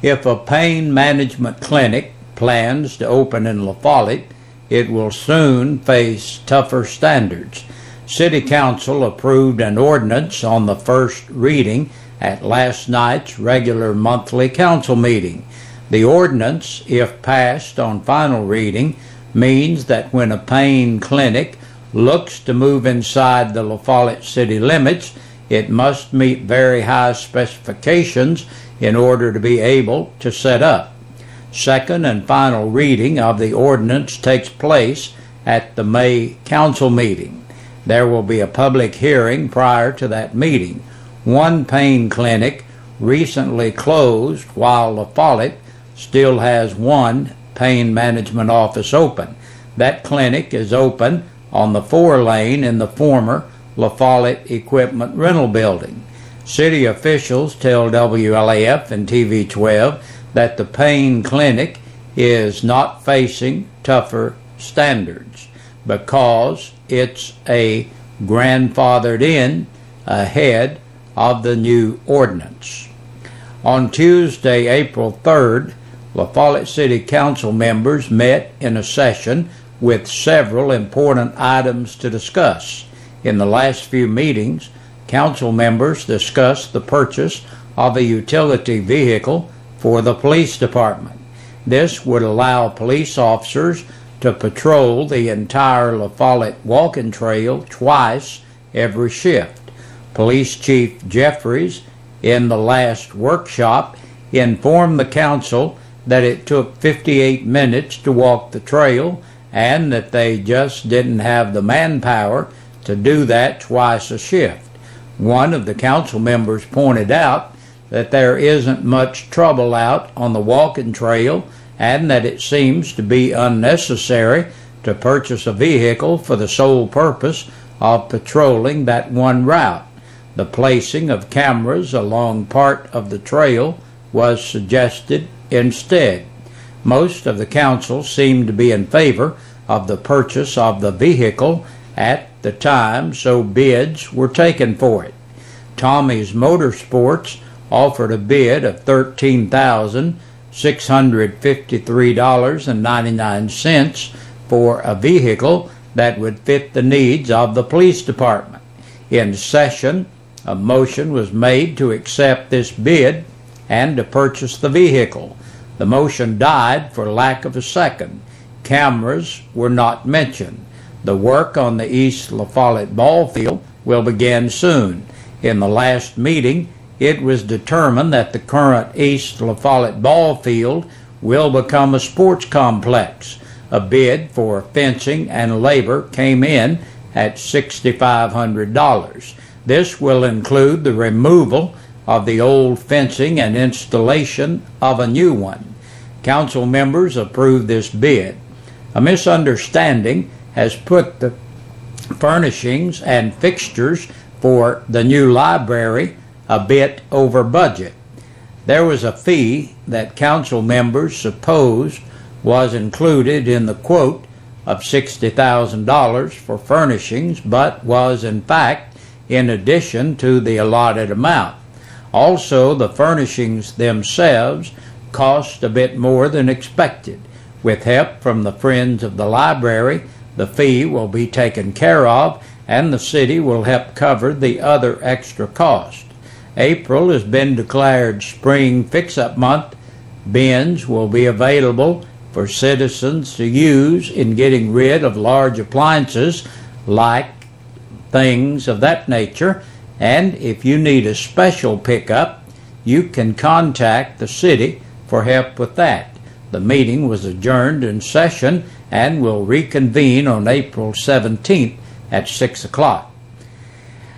If a pain management clinic plans to open in La Follette, it will soon face tougher standards. City Council approved an ordinance on the first reading at last night's regular monthly council meeting. The ordinance, if passed on final reading, means that when a pain clinic looks to move inside the La Follette city limits, it must meet very high specifications in order to be able to set up. Second and final reading of the ordinance takes place at the May council meeting. There will be a public hearing prior to that meeting. One pain clinic recently closed while La Follette still has one pain management office open. That clinic is open on the 4-lane in the former La Follette Equipment Rental Building. City officials tell WLAF and TV 12 that the pain clinic is not facing tougher standards because it's a grandfathered in ahead of the new ordinance. On Tuesday, April 3rd, La Follette City Council members met in a session with several important items to discuss. In the last few meetings, council members discussed the purchase of a utility vehicle for the police department. This would allow police officers to patrol the entire La Follette walking trail twice every shift. Police Chief Jeffries, in the last workshop, informed the council that it took 58 minutes to walk the trail and that they just didn't have the manpower to do that twice a shift. One of the council members pointed out that there isn't much trouble out on the walking trail and that it seems to be unnecessary to purchase a vehicle for the sole purpose of patrolling that one route. The placing of cameras along part of the trail was suggested instead. Most of the council seemed to be in favor of the purchase of the vehicle at the time, so bids were taken for it. Tommy's Motorsports offered a bid of $13,653.99 for a vehicle that would fit the needs of the police department. In session, a motion was made to accept this bid and to purchase the vehicle. The motion died for lack of a second. Cameras were not mentioned. The work on the East La Follette ball field will begin soon. In the last meeting, it was determined that the current East La Follette ball field will become a sports complex. A bid for fencing and labor came in at $6,500. This will include the removal of the old fencing and installation of a new one. Council members approved this bid. A misunderstanding has put the furnishings and fixtures for the new library a bit over budget. There was a fee that council members supposed was included in the quote of $60,000 for furnishings, but was in fact in addition to the allotted amount. Also, the furnishings themselves cost a bit more than expected. With help from the Friends of the Library, the fee will be taken care of and the city will help cover the other extra cost. April has been declared Spring Fix-Up Month. Bins will be available for citizens to use in getting rid of large appliances like things of that nature, and if you need a special pickup, you can contact the city for help with that. The meeting was adjourned in session and will reconvene on April 17th at 6 o'clock.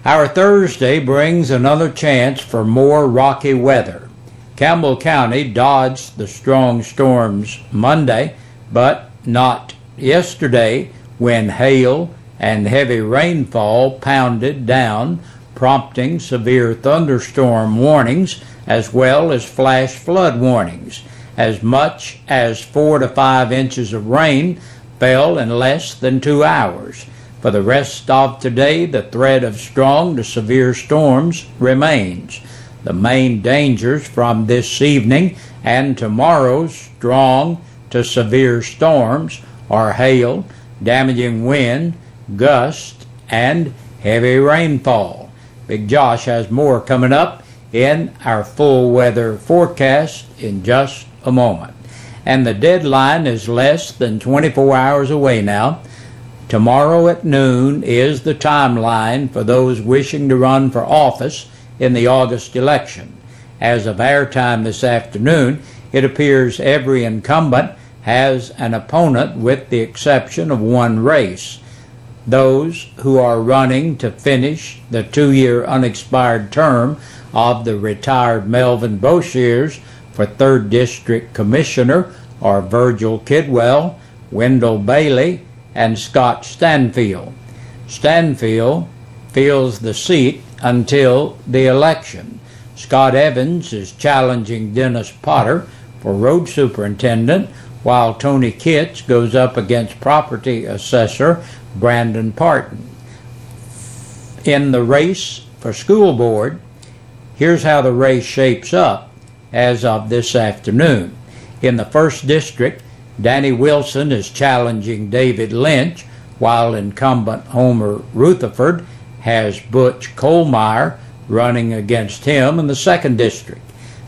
Our Thursday brings another chance for more rocky weather. Campbell County dodged the strong storms Monday, but not yesterday when hail and heavy rainfall pounded down, prompting severe thunderstorm warnings as well as flash flood warnings. As much as 4 to 5 inches of rain fell in less than 2 hours. For the rest of today, the threat of strong to severe storms remains. The main dangers from this evening and tomorrow's strong to severe storms or hail, damaging wind, gust, and heavy rainfall. Big Josh has more coming up in our full weather forecast in just a moment. And the deadline is less than 24 hours away now. Tomorrow at noon is the timeline for those wishing to run for office in the August election. As of our time this afternoon, it appears every incumbent has an opponent with the exception of one race. Those who are running to finish the 2-year unexpired term of the retired Melvin Boshears for 3rd District Commissioner are Virgil Kidwell, Wendell Bailey, and Scott Stanfield. Stanfield fills the seat until the election. Scott Evans is challenging Dennis Potter for road superintendent, while Tony Kitts goes up against property assessor Brandon Parton. In the race for school board, here's how the race shapes up as of this afternoon. In the 1st District, Danny Wilson is challenging David Lynch, while incumbent Homer Rutherford has Butch Kohlmeyer running against him in the 2nd District.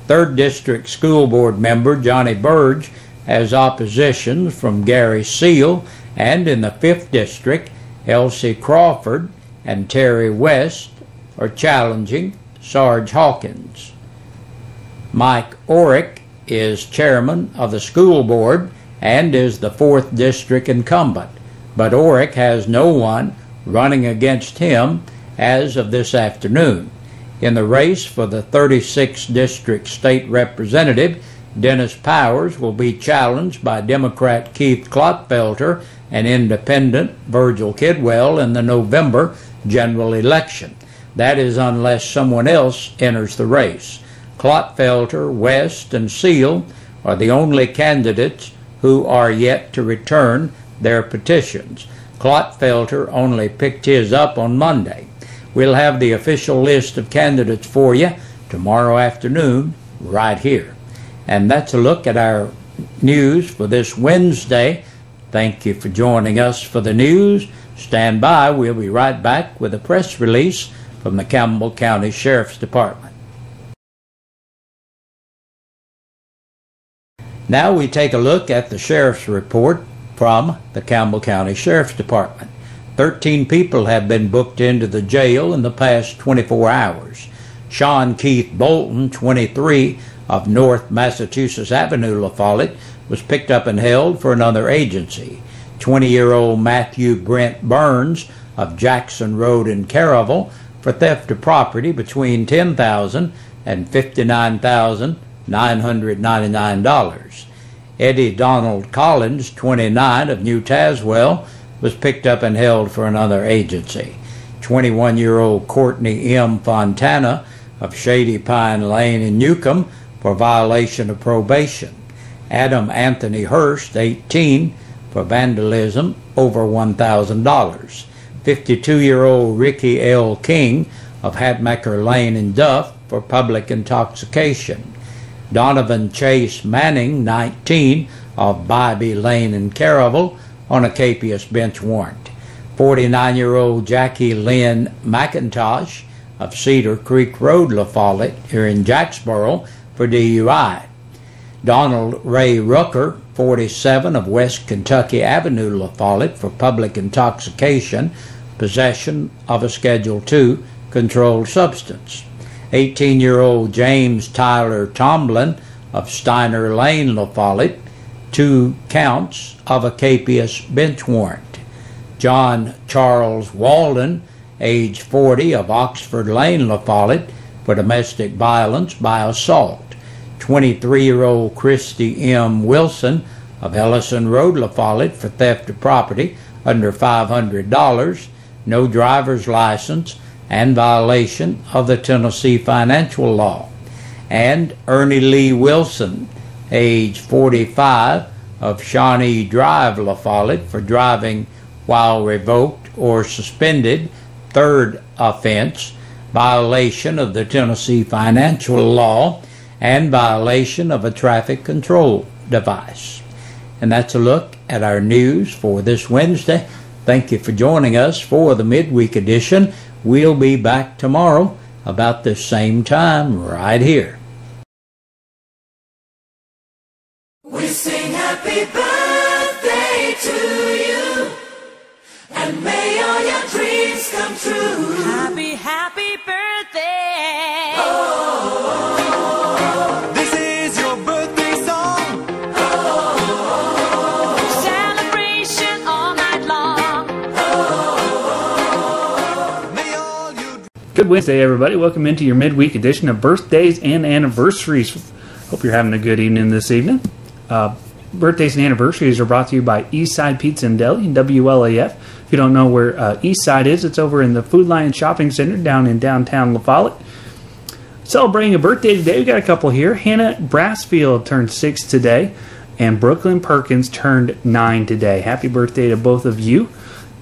3rd District School Board member Johnny Burge has opposition from Gary Seal, and in the 5th District, Elsie Crawford and Terry West are challenging Sarge Hawkins. Mike Orrick is chairman of the school board and is the 4th District incumbent, but Orrick has no one running against him as of this afternoon. In the race for the 36th District State Representative, Dennis Powers will be challenged by Democrat Keith Clotfelter and Independent Virgil Kidwell in the November general election. That is unless someone else enters the race. Clotfelter, West, and Seal are the only candidates who are yet to return their petitions. Clotfelter only picked his up on Monday. We'll have the official list of candidates for you tomorrow afternoon right here. And that's a look at our news for this Wednesday. Thank you for joining us for the news. Stand by. We'll be right back with a press release from the Campbell County Sheriff's Department. Now we take a look at the Sheriff's report from the Campbell County Sheriff's Department. 13 people have been booked into the jail in the past 24 hours. Sean Keith Bolton, 23, of North Massachusetts Avenue, La Follette, was picked up and held for another agency. 20-year-old Matthew Brent Burns of Jackson Road in Caravel for theft of property between $10,000 and $59,999. Eddie Donald Collins, 29, of New Tazewell, was picked up and held for another agency. 21-year-old Courtney M. Fontana of Shady Pine Lane in Newcomb for violation of probation. Adam Anthony Hurst, 18, for vandalism over $1,000. 52-year-old Ricky L. King of Hatmaker Lane in Duff for public intoxication. Donovan Chase Manning, 19, of Bybee Lane in Caravel on a capious bench warrant. 49-year-old Jackie Lynn McIntosh of Cedar Creek Road, La Follette, here in Jacksboro, for DUI. Donald Ray Rucker, 47, of West Kentucky Avenue, La Follette, for public intoxication, possession of a Schedule II controlled substance. 18-year-old James Tyler Tomlin of Steiner Lane, La Follette, 2 counts of a capious bench warrant. John Charles Walden, age 40, of Oxford Lane, La Follette, for domestic violence by assault. 23-year-old Christy M. Wilson of Ellison Road, La Follette, for theft of property under $500, no driver's license, and violation of the Tennessee financial law. And Ernie Lee Wilson, age 45, of Shawnee Drive, La Follette, for driving while revoked or suspended, 3rd offense, violation of the Tennessee financial law, and violation of a traffic control device. And that's a look at our news for this Wednesday. Thank you for joining us for the midweek edition. We'll be back tomorrow about the same time right here. We sing happy birthday to you, and may all your dreams come true. Happy, happy birthday. Oh, this is your birthday song. Oh, celebration all night long. Oh, may all you... Good Wednesday, everybody. Welcome into your midweek edition of Birthdays and Anniversaries. Hope you're having a good evening this evening. Birthdays and Anniversaries are brought to you by Eastside Pizza and Deli and WLAF. If you don't know where Eastside is, it's over in the Food Lion Shopping Center down in downtown La Follette. Celebrating a birthday today, we got a couple here. Hannah Brassfield turned 6 today, and Brooklyn Perkins turned 9 today. Happy birthday to both of you.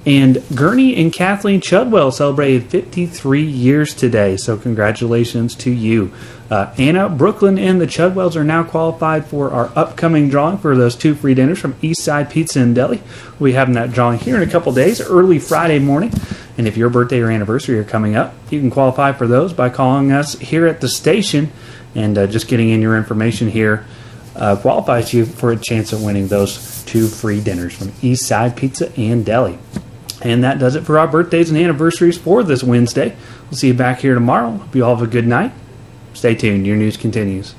And Gurney and Kathleen Chudwell celebrated 53 years today, so congratulations to you. Anna, Brooklyn, and the Chudwells are now qualified for our upcoming drawing for those 2 free dinners from Eastside Pizza and Deli. We'll be having that drawing here in a couple days, early Friday morning. And if your birthday or anniversary are coming up, you can qualify for those by calling us here at the station, and just getting in your information here qualifies you for a chance of winning those 2 free dinners from Eastside Pizza and Deli. And that does it for our birthdays and anniversaries for this Wednesday. We'll see you back here tomorrow. Hope you all have a good night. Stay tuned. Your news continues.